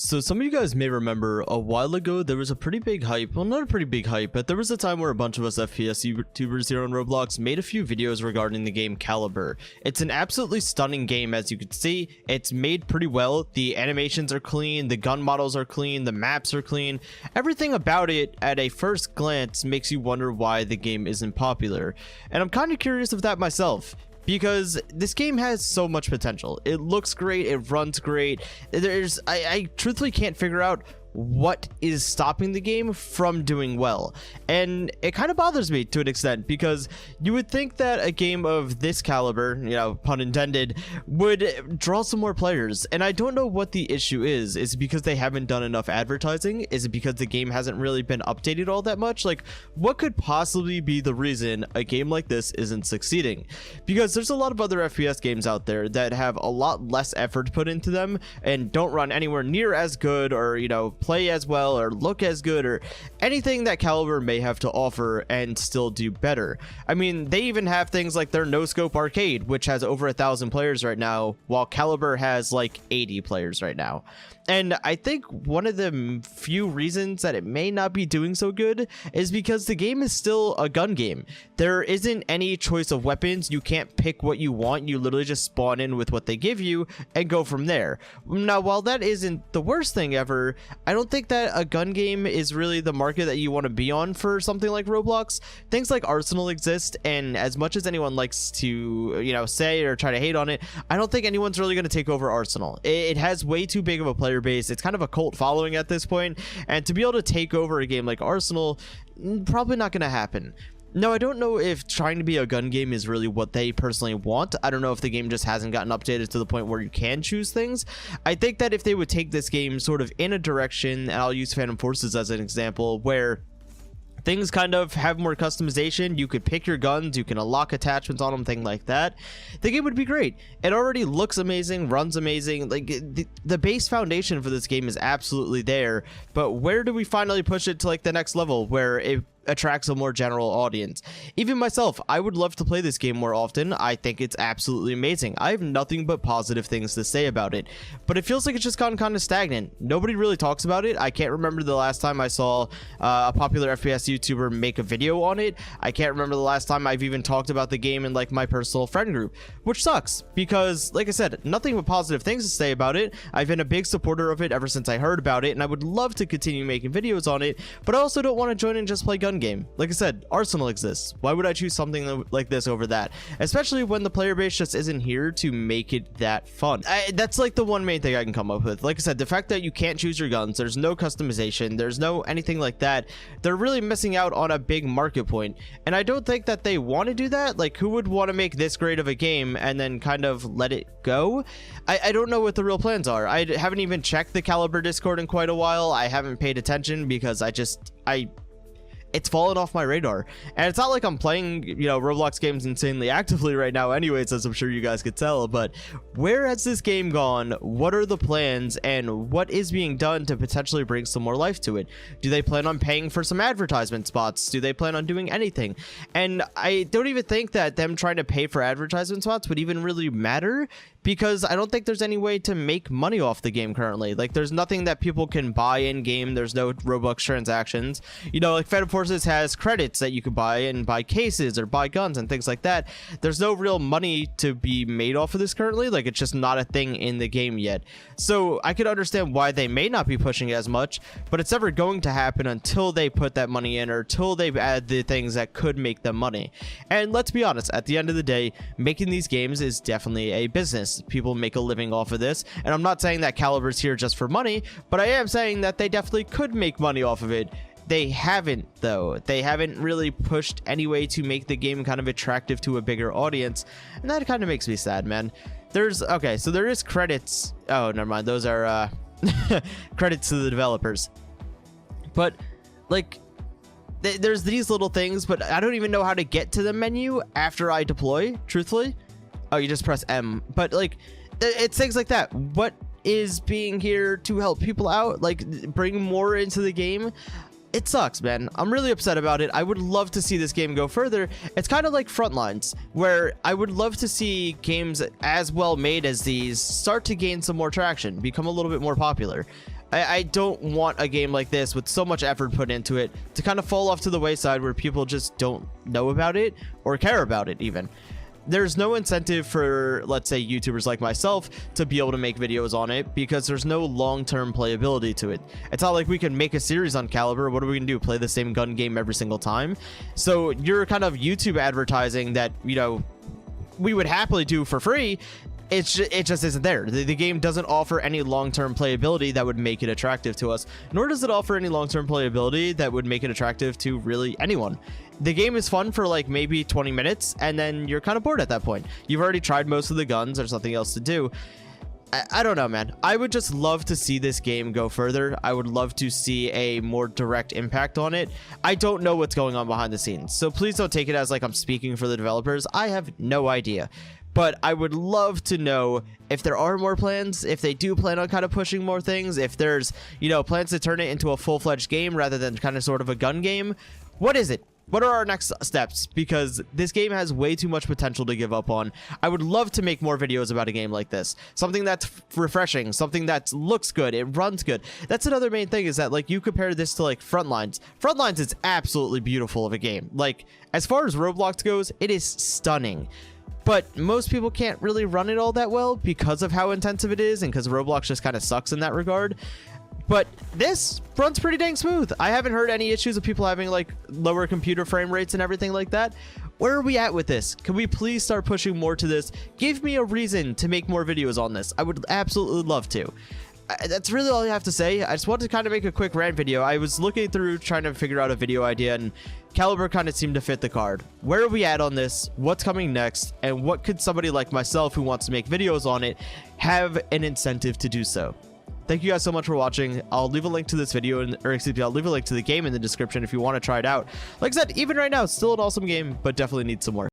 So some of you guys may remember a while ago there was a pretty big hype, well not a pretty big hype, but there was a time where a bunch of us FPS YouTubers here on Roblox made a few videos regarding the game Caliber. It's an absolutely stunning game, as you can see. It's made pretty well, the animations are clean, the gun models are clean, the maps are clean. Everything about it at a first glance makes you wonder why the game isn't popular. And I'm kind of curious of that myself, because this game has so much potential. It looks great, it runs great. I truthfully can't figure out what is stopping the game from doing well, and it kind of bothers me to an extent, because you would think that a game of this caliber, you know, pun intended, would draw some more players. And I don't know what the issue is it because they haven't done enough advertising? Is it because the game hasn't really been updated all that much? Like, what could possibly be the reason a game like this isn't succeeding? Because there's a lot of other FPS games out there that have a lot less effort put into them and don't run anywhere near as good, or, you know, play as well or look as good, or anything that Caliber may have to offer, and still do better. I mean, they even have things like their no scope arcade, which has over 1,000 players right now, while Caliber has like 80 players right now. And I think one of the few reasons that it may not be doing so good is because the game is still a gun game. There isn't any choice of weapons. You can't pick what you want. You literally just spawn in with what they give you and go from there. Now, while that isn't the worst thing ever, I don't think that a gun game is really the market that you want to be on for something like Roblox. Things like Arsenal exist, and as much as anyone likes to, you know, say or try to hate on it, I don't think anyone's really going to take over Arsenal. It has way too big of a player base. It's kind of a cult following at this point, and to be able to take over a game like Arsenal, probably not going to happen. No, I don't know if trying to be a gun game is really what they personally want. I don't know if the game just hasn't gotten updated to the point where you can choose things. I think that if they would take this game sort of in a direction, and I'll use Phantom Forces as an example, where things kind of have more customization, you could pick your guns, you can unlock attachments on them, things like that, the game would be great. It already looks amazing, runs amazing. Like, the base foundation for this game is absolutely there, but where do we finally push it to like the next level where it attracts a more general audience? Even myself, I would love to play this game more often. I think it's absolutely amazing. I have nothing but positive things to say about it, but it feels like it's just gotten kind of stagnant. Nobody really talks about it. I can't remember the last time I saw a popular FPS YouTuber make a video on it. I can't remember the last time I've even talked about the game in like my personal friend group, which sucks because, like I said, nothing but positive things to say about it. I've been a big supporter of it ever since I heard about it, and I would love to continue making videos on it, but I also don't want to join and just play gun game. Like I said, Arsenal exists. Why would I choose something like this over that? Especially when the player base just isn't here to make it that fun. That's like the one main thing I can come up with. Like I said, the fact that you can't choose your guns, there's no customization, there's no anything like that, they're really missing out on a big market point. And I don't think that they want to do that. Like, who would want to make this great of a game and then kind of let it go? I don't know what the real plans are. I haven't even checked the Caliber Discord in quite a while. I haven't paid attention because it's fallen off my radar, and it's not like I'm playing, you know, Roblox games insanely actively right now anyways, as I'm sure you guys could tell. But where has this game gone? What are the plans, and what is being done to potentially bring some more life to it? Do they plan on paying for some advertisement spots? Do they plan on doing anything? And I don't even think that them trying to pay for advertisement spots would even really matter, because I don't think there's any way to make money off the game currently. Like, there's nothing that people can buy in game. There's no Robux transactions. You know, like Phantom Forces has credits that you could buy and buy cases or buy guns and things like that. There's no real money to be made off of this currently. Like, it's just not a thing in the game yet. So I could understand why they may not be pushing as much, but it's never going to happen until they put that money in, or until they add the things that could make them money. And let's be honest, at the end of the day, making these games is definitely a business. People make a living off of this, and I'm not saying that Caliber's here just for money, but I am saying that they definitely could make money off of it. They haven't, though. They haven't really pushed any way to make the game kind of attractive to a bigger audience, and that kind of makes me sad, man. Okay, so there is credits. Oh, never mind. Those are credits to the developers. But like, there's these little things, but I don't even know how to get to the menu after I deploy, truthfully. Oh, you just press M. But like, it's things like that. What is being here to help people out, like bring more into the game? It sucks, man. I'm really upset about it. I would love to see this game go further. It's kind of like Frontlines, where I would love to see games as well made as these start to gain some more traction, become a little bit more popular. I don't want a game like this with so much effort put into it to kind of fall off to the wayside where people just don't know about it or care about it even. There's no incentive for, let's say, YouTubers like myself to be able to make videos on it because there's no long-term playability to it. It's not like we can make a series on Caliber. What are we gonna do? Play the same gun game every single time? So you're kind of YouTube advertising that, you know, we would happily do for free. It just isn't there. The game doesn't offer any long-term playability that would make it attractive to us, nor does it offer any long-term playability that would make it attractive to really anyone. The game is fun for like maybe 20 minutes, and then you're kind of bored at that point. You've already tried most of the guns. There's nothing else to do. I don't know, man. I would just love to see this game go further. I would love to see a more direct impact on it. I don't know what's going on behind the scenes, so please don't take it as like I'm speaking for the developers. I have no idea. But I would love to know if there are more plans, if they do plan on kind of pushing more things, if there's, you know, plans to turn it into a full-fledged game rather than kind of sort of a gun game. What is it? What are our next steps? Because this game has way too much potential to give up on. I would love to make more videos about a game like this. Something that's refreshing, something that looks good, it runs good. That's another main thing, is that like you compare this to like Frontlines. Frontlines is absolutely beautiful of a game. Like as far as Roblox goes, it is stunning. But most people can't really run it all that well because of how intensive it is and because Roblox just kind of sucks in that regard. But this runs pretty dang smooth. I haven't heard any issues of people having like lower computer frame rates and everything like that. Where are we at with this? Can we please start pushing more to this? Give me a reason to make more videos on this. I would absolutely love to. That's really all I have to say. I just wanted to kind of make a quick rant video. I was looking through trying to figure out a video idea, and Caliber kind of seemed to fit the card. Where are we at on this? What's coming next? And what could somebody like myself who wants to make videos on it have an incentive to do so? Thank you guys so much for watching. I'll leave a link to this video, or excuse me, I'll leave a link to the game in the description if you want to try it out. Like I said, even right now, it's still an awesome game, but definitely needs some work.